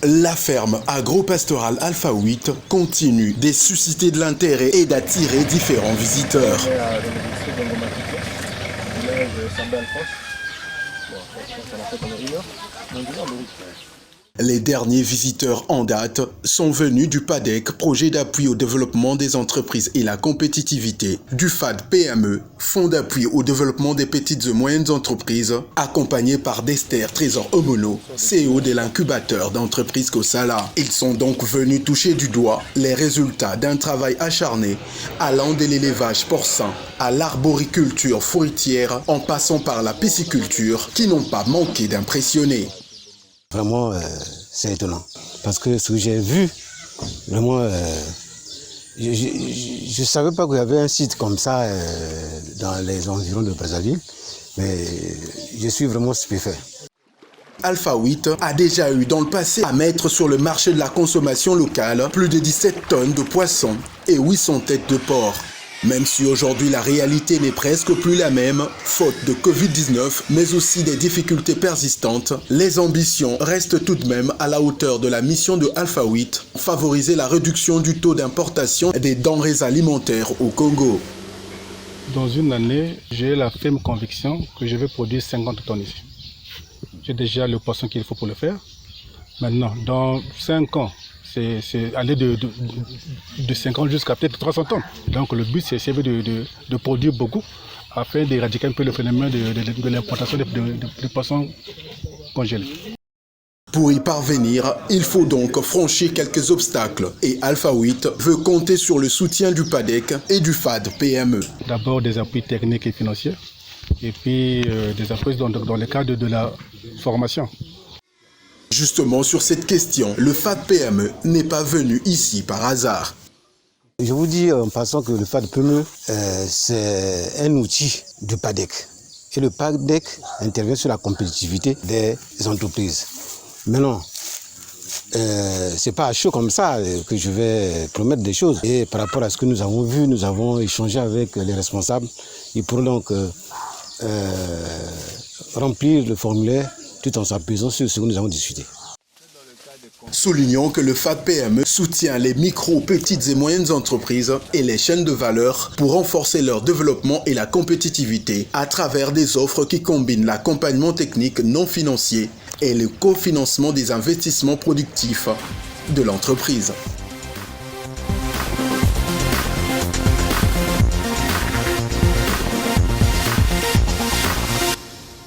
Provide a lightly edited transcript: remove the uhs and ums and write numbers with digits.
La ferme agro-pastorale Alpha 8 continue de susciter de l'intérêt et d'attirer différents visiteurs. Les derniers visiteurs en date sont venus du PADEC, projet d'appui au développement des entreprises et la compétitivité, du FAD PME, fonds d'appui au développement des petites et moyennes entreprises, accompagné par Dester Trésor Omono, CEO de l'incubateur d'entreprises Kosala. Ils sont donc venus toucher du doigt les résultats d'un travail acharné allant de l'élevage porcin à l'arboriculture fruitière en passant par la pisciculture qui n'ont pas manqué d'impressionner. Vraiment, c'est étonnant. Parce que ce que j'ai vu, vraiment, je ne savais pas qu'il y avait un site comme ça dans les environs de Brazzaville, mais je suis vraiment stupéfait. Alpha 8 a déjà eu dans le passé à mettre sur le marché de la consommation locale plus de 17 tonnes de poissons et 800 têtes de porc. Même si aujourd'hui la réalité n'est presque plus la même, faute de Covid-19, mais aussi des difficultés persistantes, les ambitions restent tout de même à la hauteur de la mission de Alpha 8, favoriser la réduction du taux d'importation des denrées alimentaires au Congo. Dans une année, j'ai la ferme conviction que je vais produire 50 tonnes ici. J'ai déjà le poisson qu'il faut pour le faire. Maintenant, dans 5 ans, c'est aller de 50 jusqu'à peut-être 300 tonnes. Donc le but, c'est de produire beaucoup afin d'éradiquer un peu le phénomène de l'importation de poissons congelés. Pour y parvenir, il faut donc franchir quelques obstacles et Alpha 8 veut compter sur le soutien du PADEC et du FAD PME. D'abord des appuis techniques et financiers et puis des appuis dans le cadre de la formation. Justement sur cette question, le FAD PME n'est pas venu ici par hasard. Je vous dis en passant que le FAD PME, c'est un outil du PADEC. Et le PADEC intervient sur la compétitivité des entreprises. Maintenant, c'est pas à chaud comme ça que je vais promettre des choses. Et par rapport à ce que nous avons vu, nous avons échangé avec les responsables. Ils pourront donc remplir le formulaire tout en s'appuyant sur ce que nous avons discuté. Soulignons que le FAD PME soutient les micro, petites et moyennes entreprises et les chaînes de valeur pour renforcer leur développement et la compétitivité à travers des offres qui combinent l'accompagnement technique non financier et le cofinancement des investissements productifs de l'entreprise.